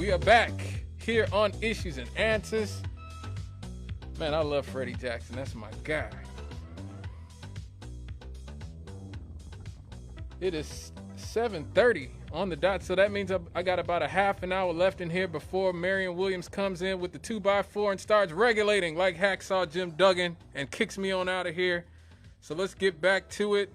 We are back here on Issues and Answers. Man, I love Freddie Jackson. That's my guy. It is 7:30 on the dot, so that means I got about a half an hour left in here before Marion Williams comes in with the 2x4 and starts regulating like Hacksaw Jim Duggan and kicks me on out of here. So let's get back to it.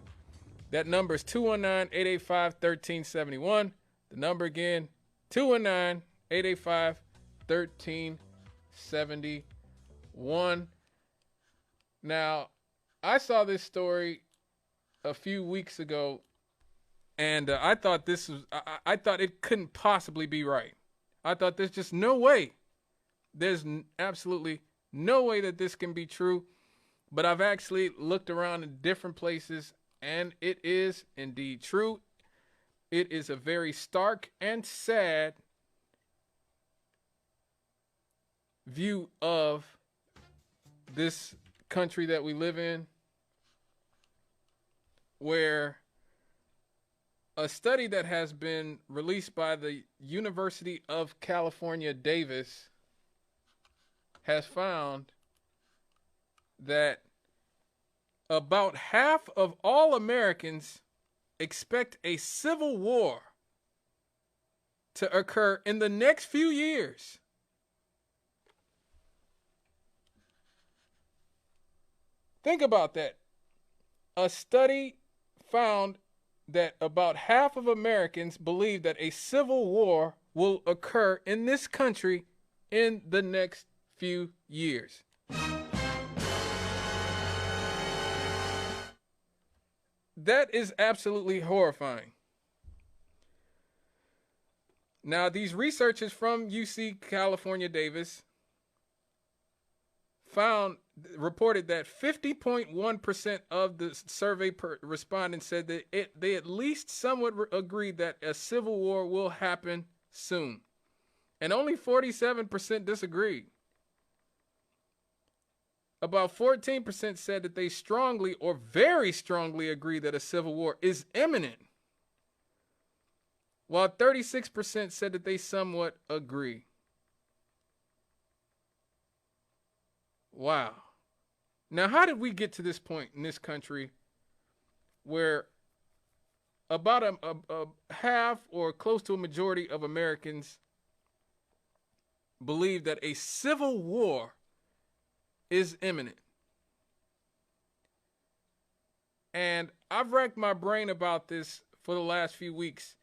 That number is 219-885-1371. The number again, 219-885-1371. Now, I saw this story a few weeks ago, and I thought I thought it couldn't possibly be right. I thought there's just no way. There's absolutely no way that this can be true. But I've actually looked around in different places, and it is indeed true. It is a very stark and sad view of this country that we live in, where a study that has been released by the University of California, Davis, has found that about half of all Americans expect a civil war to occur in the next few years. Think about that. A study found that about half of Americans believe that a civil war will occur in this country in the next few years. That is absolutely horrifying. Now, these researchers from UC California, Davis reported that 50.1% of the survey respondents said that they at least somewhat agreed that a civil war will happen soon. And only 47% disagreed. About 14% said that they strongly or very strongly agree that a civil war is imminent, while 36% said that they somewhat agree. Wow. Now, how did we get to this point in this country where about a half or close to a majority of Americans believe that a civil war is imminent? And I've racked my brain about this for the last few weeks,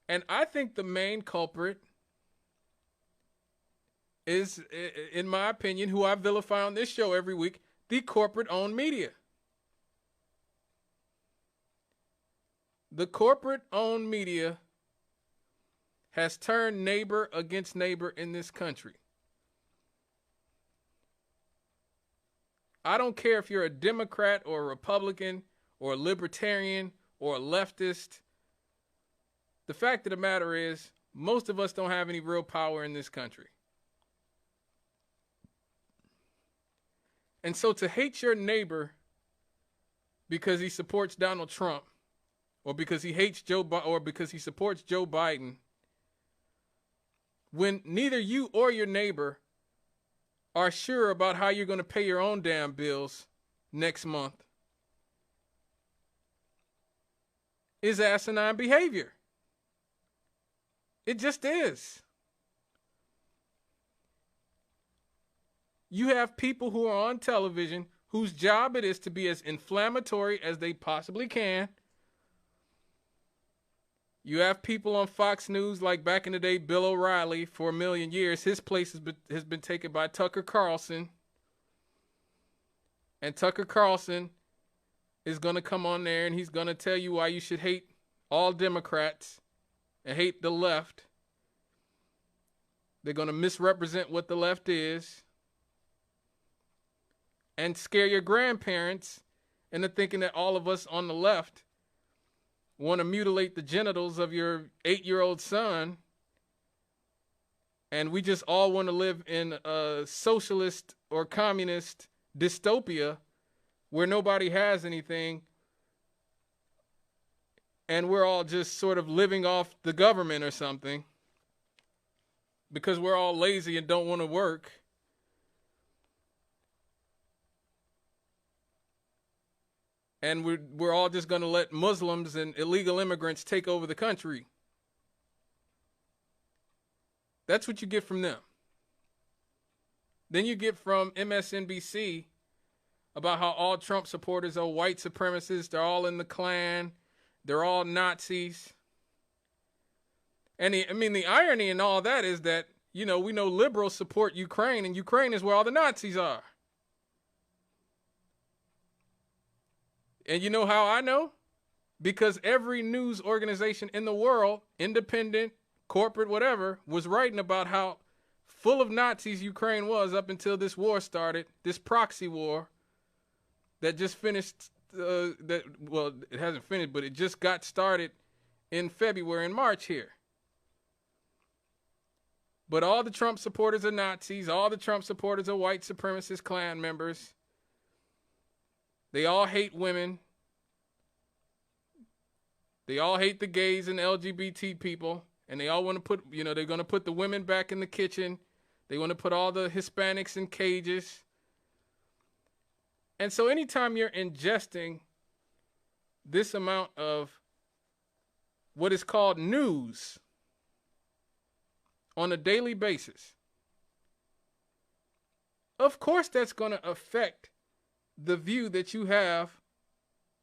and I think the main culprit is, in my opinion, who I vilify on this show every week, the corporate-owned media. The corporate-owned media has turned neighbor against neighbor in this country. I don't care if you're a Democrat or a Republican or a libertarian or a leftist. The fact of the matter is, most of us don't have any real power in this country. And so to hate your neighbor because he supports Donald Trump, or because he hates or because he supports Joe Biden, when neither you or your neighbor are sure about how you're going to pay your own damn bills next month, is asinine behavior. It just is. You have people who are on television whose job it is to be as inflammatory as they possibly can. You have people on Fox News like back in the day, Bill O'Reilly, for a million years. His place has been taken by Tucker Carlson. And Tucker Carlson is going to come on there and he's going to tell you why you should hate all Democrats and hate the left. They're going to misrepresent what the left is and scare your grandparents into thinking that all of us on the left want to mutilate the genitals of your 8-year-old son, and we just all want to live in a socialist or communist dystopia where nobody has anything and we're all just sort of living off the government or something. because we're all lazy and don't want to work. And we're all just going to let Muslims and illegal immigrants take over the country. That's what you get from them. Then you get from MSNBC about how all Trump supporters are white supremacists. They're all in the Klan. They're all Nazis. And the irony in all that is that, we know liberals support Ukraine, and Ukraine is where all the Nazis are. And you know how I know? Because every news organization in the world, independent, corporate, whatever, was writing about how full of Nazis Ukraine was up until this war started, this proxy war that just finished. It hasn't finished, but it just got started in February and March here. But all the Trump supporters are Nazis. All the Trump supporters are white supremacist Klan members. They all hate women. They all hate the gays and LGBT people. And they all want to put, they're going to put the women back in the kitchen. They want to put all the Hispanics in cages. And so anytime you're ingesting this amount of what is called news on a daily basis, of course that's going to affect the view that you have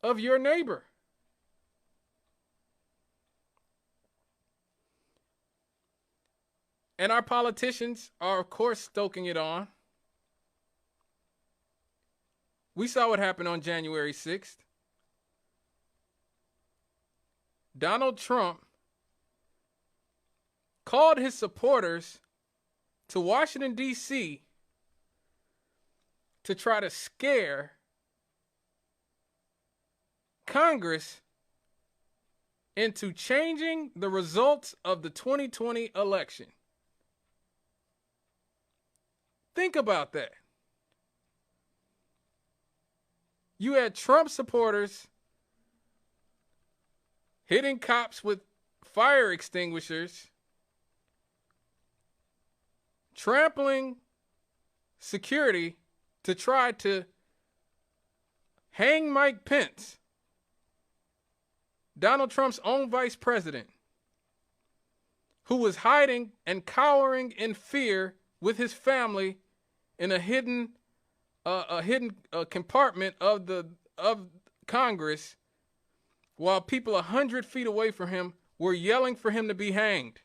of your neighbor. And our politicians are, of course, stoking it on. We saw what happened on January 6th. Donald Trump called his supporters to Washington, D.C. to try to scare Congress into changing the results of the 2020 election. Think about that. You had Trump supporters hitting cops with fire extinguishers, trampling security to try to hang Mike Pence, Donald Trump's own vice president, who was hiding and cowering in fear with his family in a hidden compartment of Congress, while people 100 feet away from him were yelling for him to be hanged.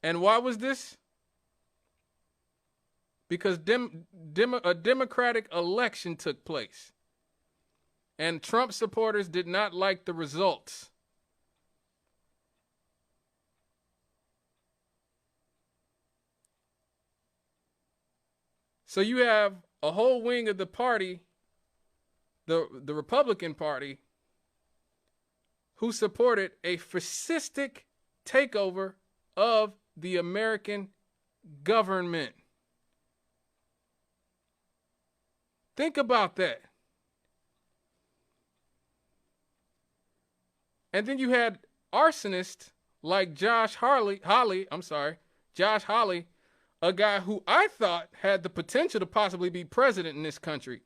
And why was this? Because a Democratic election took place, and Trump supporters did not like the results. So you have a whole wing of the party, the Republican Party, who supported a fascistic takeover of the American government. Think about that. And then you had arsonists like Josh Hawley, a guy who I thought had the potential to possibly be president in this country.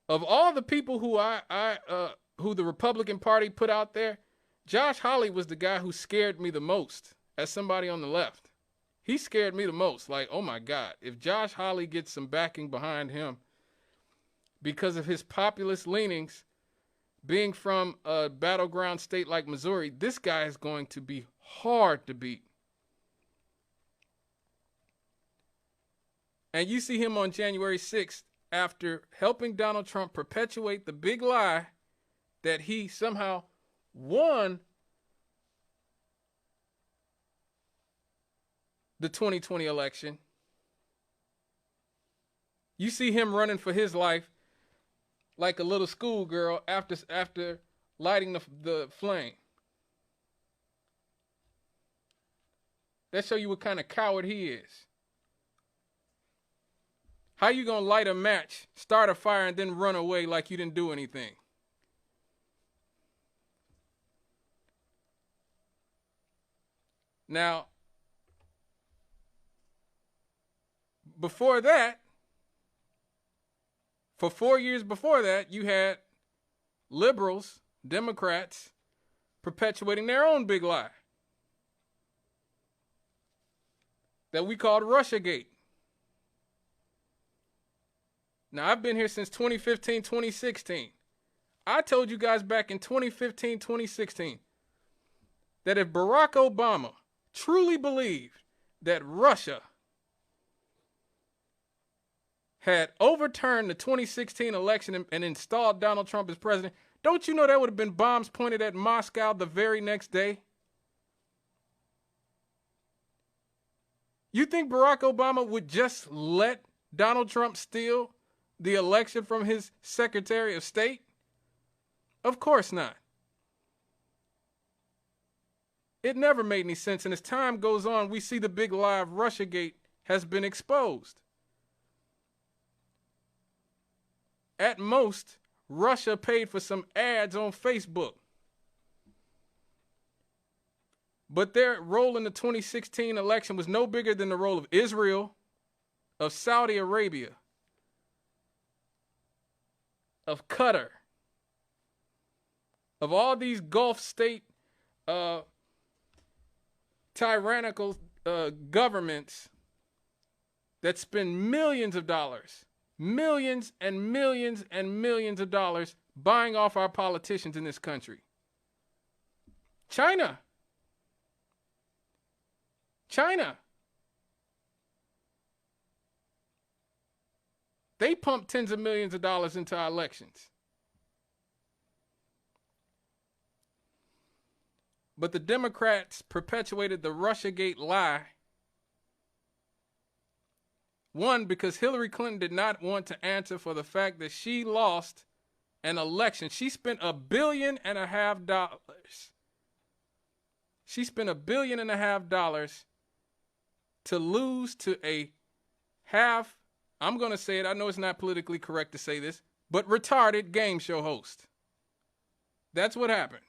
Of all the people who who the Republican Party put out there, Josh Hawley was the guy who scared me the most as somebody on the left. He scared me the most. Like, oh my God, if Josh Hawley gets some backing behind him because of his populist leanings, being from a battleground state like Missouri, this guy is going to be hard to beat. And you see him on January 6th after helping Donald Trump perpetuate the big lie that he somehow won the 2020 election. You see him running for his life like a little schoolgirl after lighting the flame. That show you what kind of coward he is. How you gonna light a match, start a fire, and then run away like you didn't do anything? Now, before that, for 4 years before that, you had liberals, Democrats, perpetuating their own big lie that we called Russiagate. Now, I've been here since 2015, 2016. I told you guys back in 2015, 2016 that if Barack Obama truly believed that Russia had overturned the 2016 election and installed Donald Trump as president, don't you know there would have been bombs pointed at Moscow the very next day? You think Barack Obama would just let Donald Trump steal the election from his Secretary of State? Of course not. It never made any sense, and as time goes on, we see the big lie of Russiagate has been exposed. At most, Russia paid for some ads on Facebook. But their role in the 2016 election was no bigger than the role of Israel, of Saudi Arabia, of Qatar, of all these Gulf state tyrannical governments that spend millions of dollars, millions and millions and millions of dollars buying off our politicians in this country. China. They pump tens of millions of dollars into our elections. But the Democrats perpetuated the Russiagate lie. One, because Hillary Clinton did not want to answer for the fact that she lost an election. She spent $1.5 billion. She spent $1.5 billion to lose to a half, I'm going to say it, I know it's not politically correct to say this, but retarded game show host. That's what happened.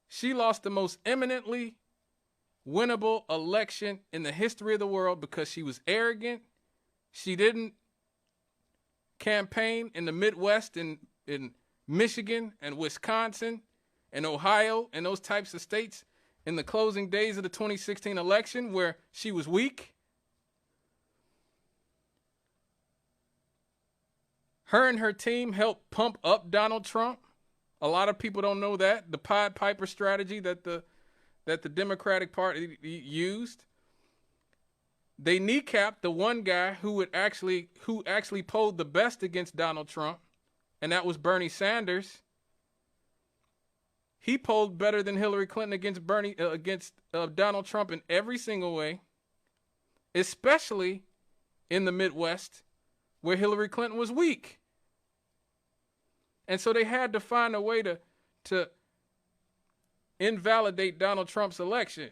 She lost the most eminently winnable election in the history of the world because she was arrogant. She didn't campaign in the Midwest, in Michigan and Wisconsin and Ohio and those types of states in the closing days of the 2016 election where she was weak. Her and her team helped pump up Donald Trump. A lot of people don't know that. The Pied Piper strategy that the Democratic Party used. They kneecapped the one guy who actually polled the best against Donald Trump, and that was Bernie Sanders. He polled better than Hillary Clinton against Donald Trump in every single way, especially in the Midwest, where Hillary Clinton was weak. And so they had to find a way to invalidate Donald Trump's election.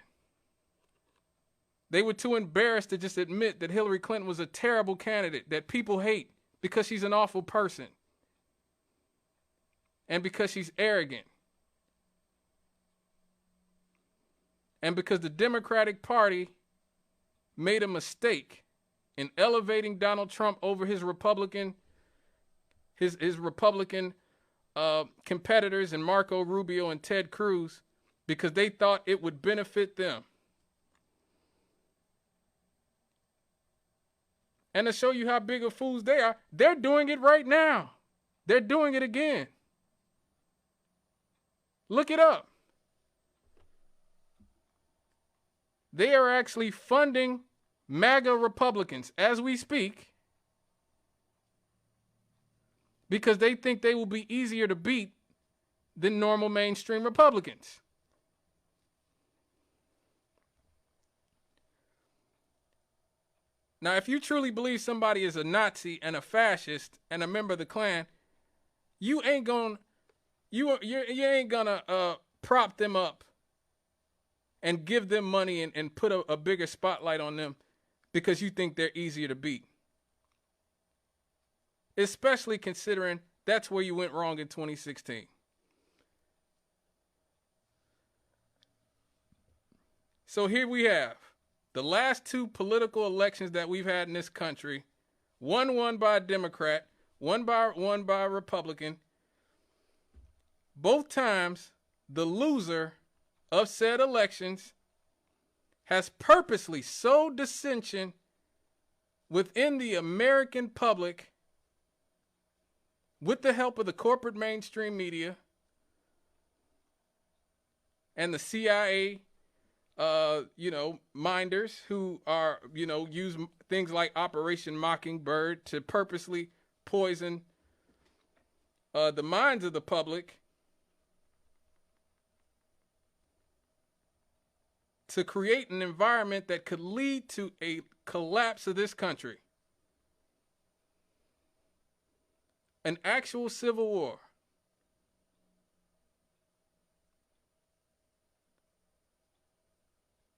They were too embarrassed to just admit that Hillary Clinton was a terrible candidate that people hate because she's an awful person and because she's arrogant. And because the Democratic Party made a mistake in elevating Donald Trump over his Republican competitors and Marco Rubio and Ted Cruz because they thought it would benefit them. And to show you how big of fools they are, they're doing it right now. They're doing it again. Look it up. They are actually funding MAGA Republicans as we speak because they think they will be easier to beat than normal mainstream Republicans. Now, if you truly believe somebody is a Nazi and a fascist and a member of the Klan, you ain't gonna prop them up and give them money and put a bigger spotlight on them because you think they're easier to beat. Especially considering that's where you went wrong in 2016. So here we have the last two political elections that we've had in this country. One won by a Democrat, one by a Republican. Both times, the loser of said elections has purposely sowed dissension within the American public with the help of the corporate mainstream media and the CIA, minders who are, use things like Operation Mockingbird to purposely poison the minds of the public to create an environment that could lead to a collapse of this country. An actual civil war.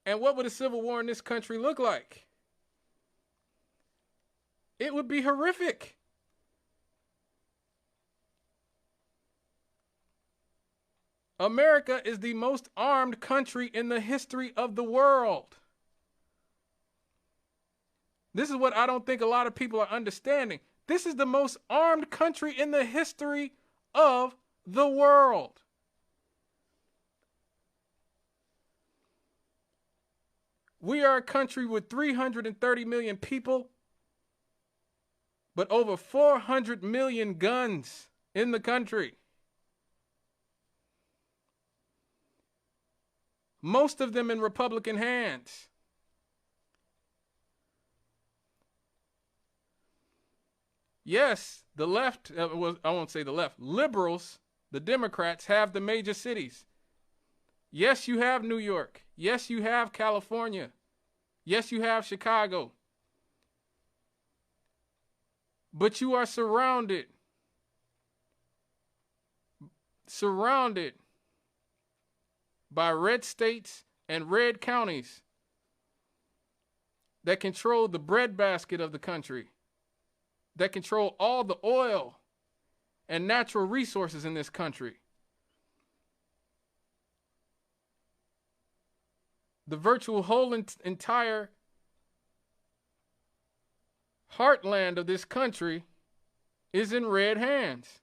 And what would a civil war in this country look like? It would be horrific. America is the most armed country in the history of the world. This is what I don't think a lot of people are understanding. This is the most armed country in the history of the world. We are a country with 330 million people, but over 400 million guns in the country. Most of them in Republican hands. Yes, the left, I won't say the left, liberals, the Democrats have the major cities. Yes, you have New York. Yes, you have California. Yes, you have Chicago. But you are surrounded by red states and red counties that control the breadbasket of the country, that control all the oil and natural resources in this country. The virtual whole entire heartland of this country is in red hands,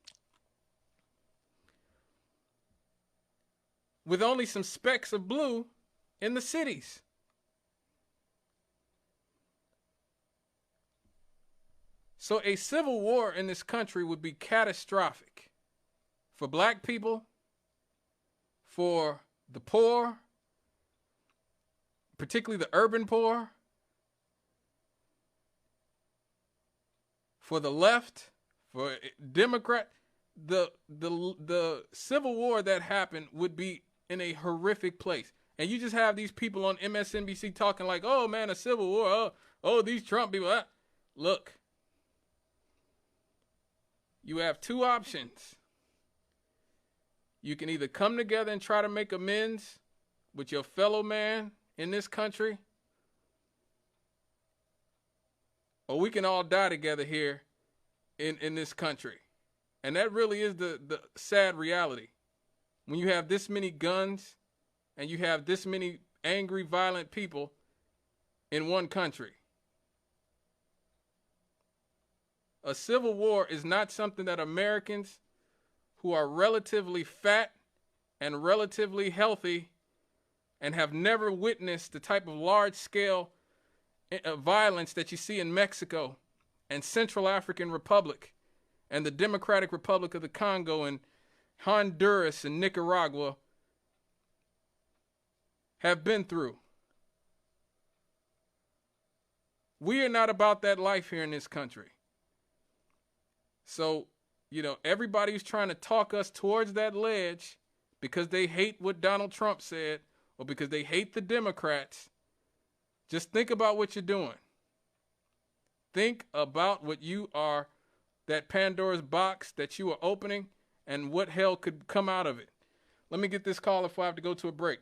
with only some specks of blue in the cities. So a civil war in this country would be catastrophic for black people, for the poor, particularly the urban poor, for the left, for Democrat. The civil war that happened would be in a horrific place. And you just have these people on MSNBC talking like, oh man, a civil war, oh these Trump people. Look, you have two options. You can either come together and try to make amends with your fellow man in this country, or we can all die together here in this country. And that really is the sad reality. When you have this many guns and you have this many angry, violent people in one country. A civil war is not something that Americans who are relatively fat and relatively healthy and have never witnessed the type of large-scale violence that you see in Mexico and Central African Republic and the Democratic Republic of the Congo and Honduras and Nicaragua have been through. We are not about that life here in this country. So, everybody who's trying to talk us towards that ledge because they hate what Donald Trump said or because they hate the Democrats, just think about what you're doing. Think about what you are, that Pandora's box that you are opening, and what hell could come out of it. Let me get this call before I have to go to a break.